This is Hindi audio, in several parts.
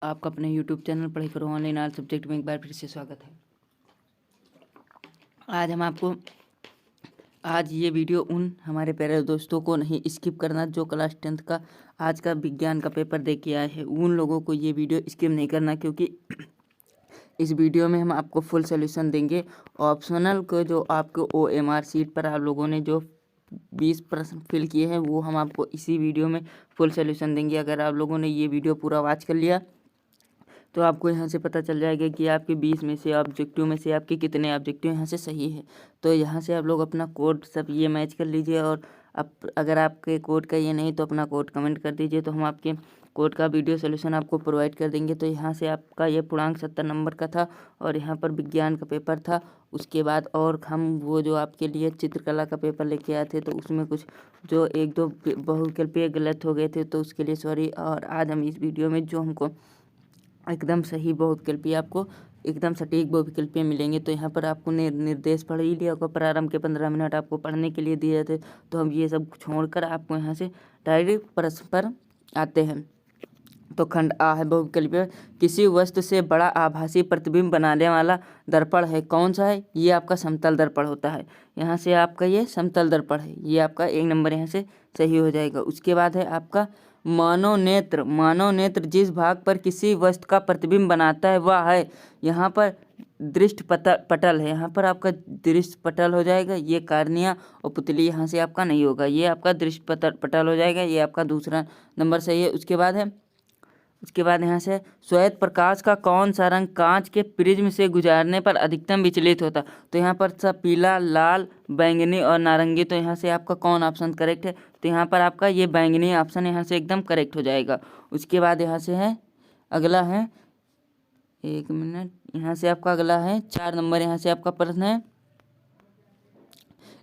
आपका अपने YouTube चैनल पढ़ाई करो ऑनलाइन ऑल सब्जेक्ट में एक बार फिर से स्वागत है। आज ये वीडियो उन हमारे प्यारे दोस्तों को नहीं स्किप करना जो क्लास 10th का आज का विज्ञान का पेपर दे के आए हैं। उन लोगों को ये वीडियो स्किप नहीं करना, क्योंकि इस वीडियो में हम आपको फुल सोल्यूशन देंगे। ऑप्शनल को जो आपको OMR सीट पर आप लोगों ने जो 20 प्रश्न फिल किए हैं वो हम आपको इसी वीडियो में फुल सोल्यूशन देंगे। अगर आप लोगों ने ये वीडियो पूरा वॉच कर लिया तो आपको यहाँ से पता चल जाएगा कि आपके 20 में से ऑब्जेक्टिव में से आपके कितने ऑब्जेक्टिव यहाँ से सही है। तो यहाँ से आप लोग अपना कोड सब ये मैच कर लीजिए, और अगर आपके कोड का ये नहीं तो अपना कोड कमेंट कर दीजिए, तो हम आपके कोड का वीडियो सोल्यूशन आपको प्रोवाइड कर देंगे। तो यहाँ से आपका ये पूर्णांक 70 नंबर का था और यहाँ पर विज्ञान का पेपर था। उसके बाद और हम वो जो आपके लिए चित्रकला का पेपर लेके आए थे, तो उसमें कुछ जो एक दो बहुविकल्पीय गलत हो गए थे, तो उसके लिए सॉरी। और आज हम इस वीडियो में जो हमको एकदम सही बहुविकल्पीय आपको एकदम सटीक बहुविकल्पीय मिलेंगे। तो यहाँ पर आपको निर्देश पढ़ ही लिया होगा। प्रारंभ के 15 मिनट आपको पढ़ने के लिए दिए जाते, तो हम ये सब छोड़कर आपको यहाँ से डायरेक्ट प्रश्न पर आते हैं। तो खंड आ है बहुविकल्पीय। किसी वस्तु से बड़ा आभासी प्रतिबिंब बनाने वाला दर्पण है, कौन सा है? ये आपका समतल दर्पण होता है। यहाँ से आपका ये समतल दर्पण है, ये आपका 1 नंबर यहाँ से सही हो जाएगा। उसके बाद है आपका मानवनेत्र। मानवनेत्र जिस भाग पर किसी वस्तु का प्रतिबिंब बनाता है वह है, यहाँ पर दृष्टि पटल है, यहाँ पर आपका दृष्टि पटल हो जाएगा। ये कार्निया और पुतली यहाँ से आपका नहीं होगा, ये आपका दृष्टि पटल हो जाएगा। ये आपका दूसरा नंबर सही है। उसके बाद यहाँ से श्वेत प्रकाश का कौन सा रंग कांच के प्रिज्म से गुजारने पर अधिकतम विचलित होता? तो यहाँ पर सब पीला, लाल, बैंगनी और नारंगी। तो यहाँ से आपका कौन ऑप्शन करेक्ट है? तो यहाँ पर आपका ये बैंगनी ऑप्शन यहाँ से एकदम करेक्ट हो जाएगा। उसके बाद यहाँ से है अगला है, एक मिनट, यहाँ से आपका अगला है 4 नंबर। यहाँ से आपका प्रश्न है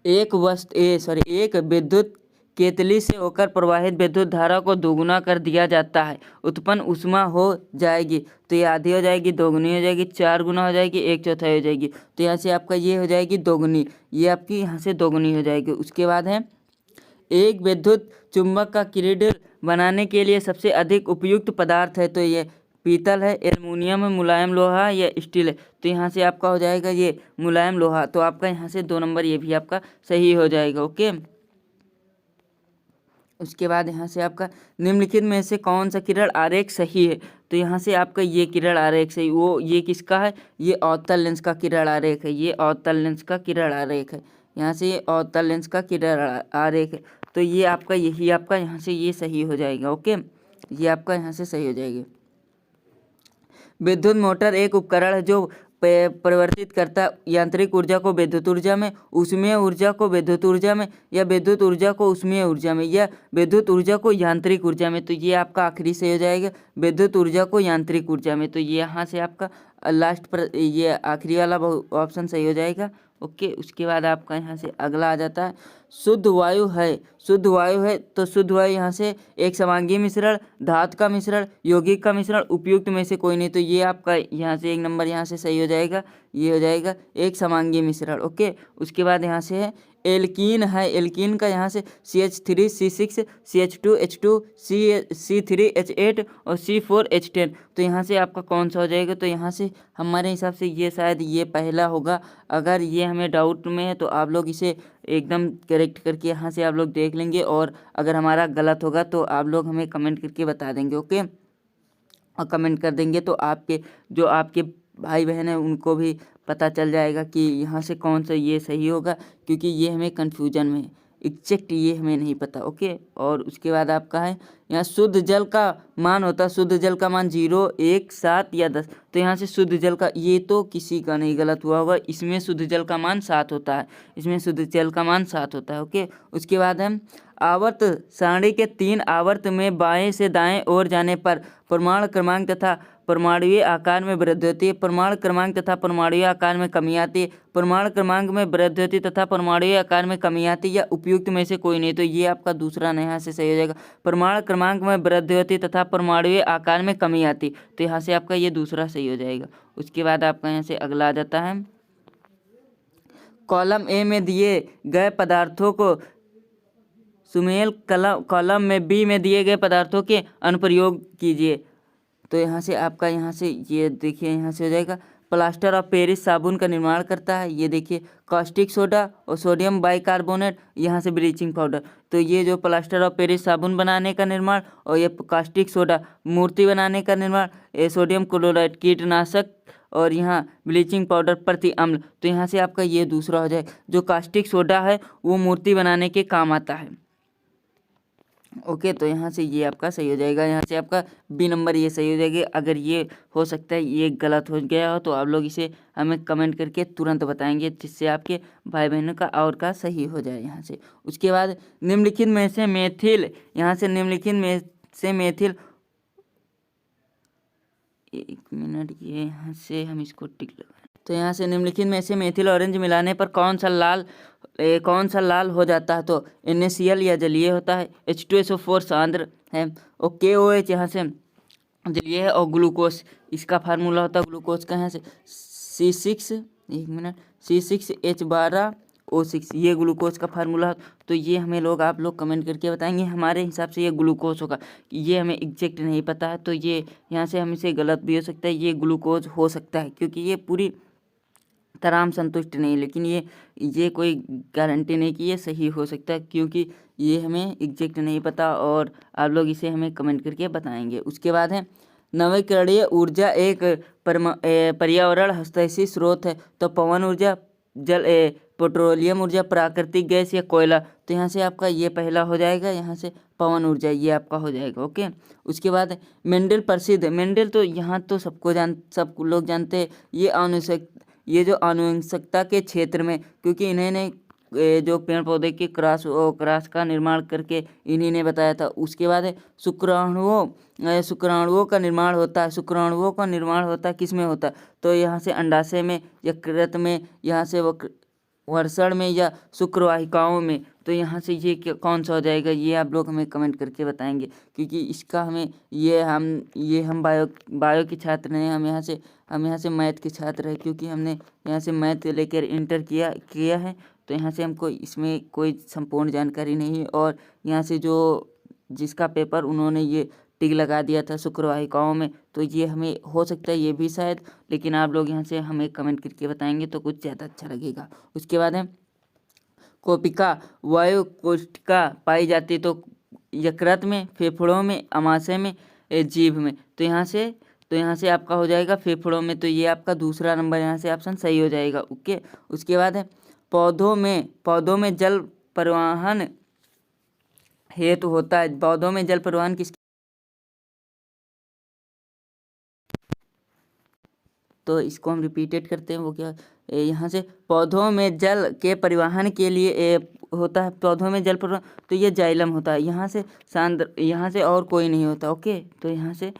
एक विद्युत केतली से होकर प्रवाहित विद्युत धारा को दोगुना कर दिया जाता है, उत्पन्न ऊष्मा हो जाएगी। तो ये आधी हो जाएगी, दोगुनी हो जाएगी, 4 गुना हो जाएगी, 1/4 हो जाएगी। तो यहाँ से आपका ये हो जाएगी दोगुनी, ये आपकी यहाँ से दोगुनी हो जाएगी। उसके बाद है एक विद्युत चुंबक का क्रीडल बनाने के लिए सबसे अधिक उपयुक्त पदार्थ है, तो ये पीतल है, एल्युमिनियम है, मुलायम लोहा या स्टील है। तो यहाँ से आपका हो जाएगा ये मुलायम लोहा। तो आपका यहाँ से 2 नंबर ये भी आपका सही हो जाएगा। ओके। उसके बाद यहाँ से आपका निम्नलिखित में से कौन सा किरण आरेख सही है? तो यहाँ से आपका ये किरण आरेख सही, वो ये किसका है? ये अवतल लेंस का किरण आरेख है, ये अवतल लेंस का किरण आरेख है। यहाँ से ये अवतल लेंस का किरण आरेख है। तो ये आपका यही आपका यहाँ से ये सही हो जाएगा। ओके, ये आपका यहाँ से सही हो जाएगी। विद्युत मोटर एक उपकरण है जो परिवर्तित करता यांत्रिक ऊर्जा को विद्युत ऊर्जा में, ऊष्मीय ऊर्जा को विद्युत ऊर्जा में, या विद्युत ऊर्जा को ऊष्मीय ऊर्जा में, या विद्युत ऊर्जा को यांत्रिक ऊर्जा में। तो ये आपका आखिरी सही हो जाएगा, विद्युत ऊर्जा को यांत्रिक ऊर्जा में। तो ये यहाँ से आपका लास्ट पर ये आखिरी वाला ऑप्शन सही हो जाएगा। ओके। उसके बाद आपका यहाँ से अगला आ जाता है शुद्ध वायु है। शुद्ध वायु है तो शुद्ध वायु यहाँ से एक समांगी मिश्रण, धातु का मिश्रण, यौगिक का मिश्रण, उपयुक्त में से कोई नहीं। तो ये आपका यहाँ से 1 नंबर यहाँ से सही हो जाएगा, ये हो जाएगा एक समांगी मिश्रण। ओके। उसके बाद यहाँ से है एल्कीन है। एल्कीन का यहाँ से CH3 C6 CH2 H2 C3 H8 और C4 H10। तो यहाँ से आपका कौन सा हो जाएगा? तो यहाँ से हमारे हिसाब से ये शायद ये पहला होगा। अगर ये हमें डाउट में है तो आप लोग इसे एकदम करेक्ट करके यहाँ से आप लोग देख लेंगे, और अगर हमारा गलत होगा तो आप लोग हमें कमेंट करके बता देंगे। ओके, और कमेंट कर देंगे तो आपके भाई बहन है उनको भी पता चल जाएगा कि यहाँ से कौन सा ये सही होगा, क्योंकि ये हमें कन्फ्यूजन में एग्जैक्ट ये हमें नहीं पता। ओके। और उसके बाद आपका है यहाँ शुद्ध जल का मान होता है, शुद्ध जल का मान 0, 1, 7 या 10। तो यहाँ से शुद्ध जल का ये तो किसी का नहीं गलत हुआ होगा, इसमें शुद्ध जल का मान 7 होता है, इसमें शुद्ध जल का मान 7 होता है। ओके। उसके बाद हम आवर्त सारणी के 3 आवर्त में बाएं से दाएं ओर जाने पर परमाणु क्रमांक तथा परमाणुीय आकार में वृद्धि होती है, परमाणु क्रमांक तथा परमाणुीय आकार में कमी आती है, परमाणु क्रमांक में वृद्धि होती तथा परमाणुीय आकार में कमी आती है, या उपयुक्त में से कोई नहीं। तो ये आपका दूसरा यहाँ से सही हो जाएगा, परमाणु क्रमांक में वृद्धि होती तथा परमाणुीय आकार में कमी आती। तो यहाँ से आपका ये दूसरा सही हो जाएगा। उसके बाद आपका यहाँ से अगला आ जाता है कॉलम ए में दिए गए पदार्थों को सुमेल कॉलम में बी में दिए गए पदार्थों के अनुप्रयोग कीजिए। तो यहाँ से आपका यहाँ से ये देखिए यहाँ से हो जाएगा प्लास्टर ऑफ पेरिस साबुन का निर्माण करता है। ये देखिए कास्टिक सोडा और सोडियम बाइकार्बोनेट, यहाँ से ब्लीचिंग पाउडर। तो ये जो प्लास्टर ऑफ पेरिस साबुन बनाने का निर्माण और ये कास्टिक सोडा मूर्ति बनाने का निर्माण, ये सोडियम क्लोराइड कीटनाशक और यहाँ ब्लीचिंग पाउडर प्रति अम्ल। तो यहाँ से आपका ये दूसरा हो जाएगा। जो कास्टिक सोडा है वो मूर्ति बनाने के काम आता है। ओके, तो यहाँ से ये आपका सही हो जाएगा। यहाँ से आपका बी नंबर ये सही हो जाएगी। अगर ये हो सकता है ये गलत हो गया हो तो आप लोग इसे हमें कमेंट करके तुरंत बताएंगे, जिससे आपके भाई बहनों का और का सही हो जाए। यहाँ से उसके बाद निम्नलिखित में से मेथिल, यहाँ से निम्नलिखित में से मेथिल, एक मिनट, ये यहाँ से हम इसको टिक लगाएं। तो यहाँ से निम्नलिखित में से मेथिल ऑरेंज मिलाने पर कौन सा लाल हो जाता है? तो NaCl या जलीय होता है, H2SO4 सांद्र है, और KOH यहाँ से जलीय है, और ग्लूकोज इसका फार्मूला होता है ग्लूकोज का यहाँ से C6H12O6, ये ग्लूकोज का फार्मूला। तो ये हमें आप लोग कमेंट करके बताएंगे। हमारे हिसाब से ये ग्लूकोज होगा, ये हमें एग्जैक्ट नहीं पता है, तो ये यहाँ से हम इसे गलत भी हो सकता है, ये ग्लूकोज हो सकता है, क्योंकि ये पूरी तरह हम संतुष्ट नहीं, लेकिन ये कोई गारंटी नहीं कि ये सही हो सकता है, क्योंकि ये हमें एग्जैक्ट नहीं पता, और आप लोग इसे हमें कमेंट करके बताएंगे। उसके बाद है नवीकरणीय ऊर्जा एक पर्यावरण हस्तक्षेपी स्रोत है। तो पवन ऊर्जा, पेट्रोलियम ऊर्जा, प्राकृतिक गैस या कोयला। तो यहाँ से आपका ये पहला हो जाएगा, यहाँ से पवन ऊर्जा ये आपका हो जाएगा। ओके, उसके बाद मेंडल प्रसिद्ध, मेंडल तो यहाँ तो सब लोग जानते हैं, ये जो आनुवंशिकता के क्षेत्र में, क्योंकि इन्होंने जो पेड़ पौधे के क्रॉस का निर्माण करके इन्हीं ने बताया था। उसके बाद है शुक्राणुओं का निर्माण होता है। शुक्राणुओं का निर्माण होता है किस में होता है? तो यहाँ से अंडाशय में, यकृत में, यहाँ से वृषण में, या शुक्रवाहिकाओं में। तो यहाँ से ये कौन सा हो जाएगा, ये आप लोग हमें कमेंट करके बताएंगे, क्योंकि इसका हमें हम बायो के छात्र हैं, हम यहाँ से मैथ के छात्र हैं, क्योंकि हमने यहाँ से मैथ लेकर इंटर किया है। तो यहाँ से हमको इसमें कोई संपूर्ण जानकारी नहीं है, और यहाँ से जिसका पेपर उन्होंने ये टिक लगा दिया था शुक्रवाहिकाओं में, तो ये हमें हो सकता है ये भी शायद, लेकिन आप लोग यहाँ से हमें कमेंट करके बताएंगे तो कुछ ज़्यादा अच्छा लगेगा। उसके बाद है कोशिका वायु कोशिका पाई जाती है। तो यकृत में, फेफड़ों में, आमाशय में, जीभ में। तो यहाँ से आपका हो जाएगा फेफड़ों में। तो ये आपका दूसरा नंबर यहाँ से ऑप्शन सही हो जाएगा। ओके, उसके बाद है पौधों में जल परिवहन हेतु होता है। पौधों में जल परिवहन तो इसको हम रिपीटेड करते हैं। वो क्या, यहाँ से पौधों में जल के परिवहन के लिए होता है, पौधों में जल परिवहन, तो ये जाइलम होता है। यहाँ से और कोई नहीं होता। ओके, तो यहाँ से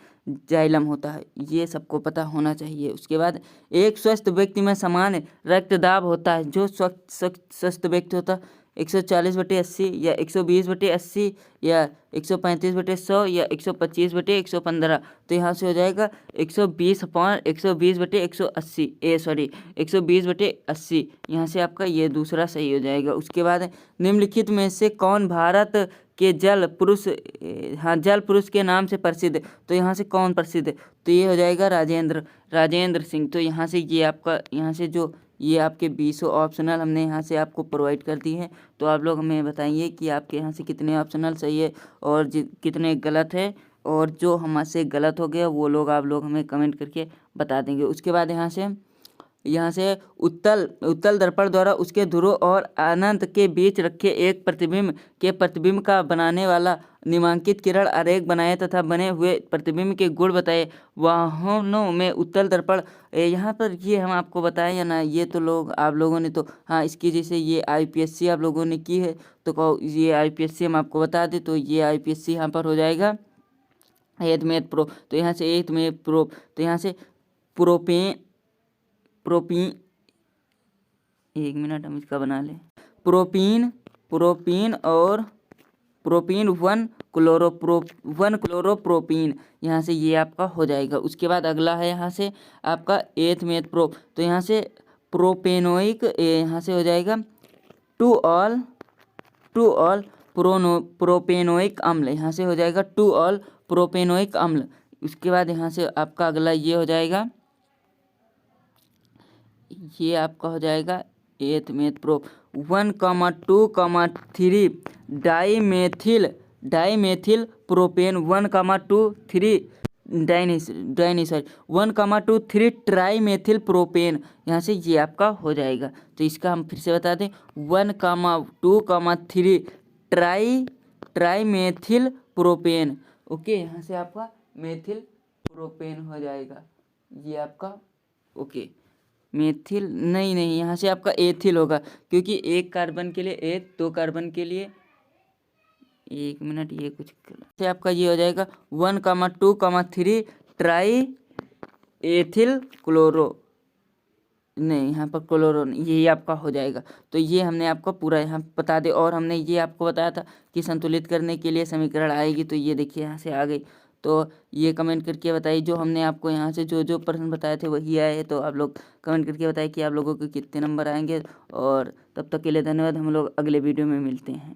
जाइलम होता है, ये सबको पता होना चाहिए। उसके बाद एक स्वस्थ व्यक्ति में समान रक्तदाब होता है। जो स्वस्थ व्यक्ति होता है 140/80 या 120/80 या 135/100 या 125/115। तो यहाँ से हो जाएगा 120/120/180 120/80। यहाँ से आपका ये दूसरा सही हो जाएगा। उसके बाद निम्नलिखित में से कौन भारत के जल पुरुष के नाम से प्रसिद्ध है? तो यहाँ से कौन प्रसिद्ध है? तो ये हो जाएगा राजेंद्र सिंह। तो यहाँ से ये आपका, यहाँ से जो ये आपके 20 ऑप्शनल हमने यहाँ से आपको प्रोवाइड कर दी है। तो आप लोग हमें बताइए कि आपके यहाँ से कितने ऑप्शनल सही है और कितने गलत है, और जो हमसे गलत हो गया वो आप लोग हमें कमेंट करके बता देंगे। उसके बाद यहाँ से उत्तल दर्पण द्वारा उसके ध्रुव और अनंत के बीच रखे एक प्रतिबिंब का बनाने वाला निम्नांकित किरण आरेख बनाए तथा बने हुए प्रतिबिंब के गुण बताए। वाहनों में उत्तल दर्पण, यहाँ पर ये हम आपको बताएं या ना, ये तो आप लोगों ने तो हाँ, इसकी जैसे ये IPSC आप लोगों ने की है, तो ये IPSC हम आपको बता दें। तो ये IPSC यहाँ पर हो जाएगा एथमेथ प्रो। तो यहाँ से एथमेथ प्रो, तो यहाँ से प्रोपीन, एक मिनट हम इसका बना लें, प्रोपीन और प्रोपीन 1 क्लोरोप्रोपीन, यहाँ से ये आपका हो जाएगा। उसके बाद अगला है यहाँ से आपका एथमेथ प्रो। तो यहाँ से प्रोपेनोइक, यहाँ से हो जाएगा टू ऑल प्रोपेनोइक अम्ल, यहाँ से हो जाएगा टू ऑल प्रोपेनोइक अम्ल। उसके बाद यहाँ से आपका अगला ये हो जाएगा, ये आपका हो जाएगा 8th मैथ प्रो 1,2,3 डाईमेथिल प्रोपेन 1,2,3 1,2,3 ट्राईमेथिल प्रोपेन। यहाँ से ये आपका हो जाएगा। तो इसका हम फिर से बता दें 1,2,3 ट्राईमेथिल प्रोपेन। ओके, यहाँ से आपका मेथिल प्रोपेन हो जाएगा ये आपका। ओके, मेथिल नहीं, यहाँ से आपका एथिल होगा, क्योंकि एक कार्बन के लिए एथ, 2 कार्बन के लिए, 1 मिनट, ये कुछ से आपका ये हो जाएगा 1,2,3 ट्राई एथिल क्लोरो, नहीं यहाँ पर क्लोरो नहीं, यही आपका हो जाएगा। तो ये हमने आपको पूरा यहाँ बता दे। और हमने ये आपको बताया था कि संतुलित करने के लिए समीकरण आएगी, तो ये देखिए यहाँ से आ गई। तो ये कमेंट करके बताइए, जो हमने आपको यहाँ से जो प्रश्न बताए थे वही आए। तो आप लोग कमेंट करके बताइए कि आप लोगों को कितने नंबर आएंगे। और तब तक के लिए धन्यवाद। हम लोग अगले वीडियो में मिलते हैं।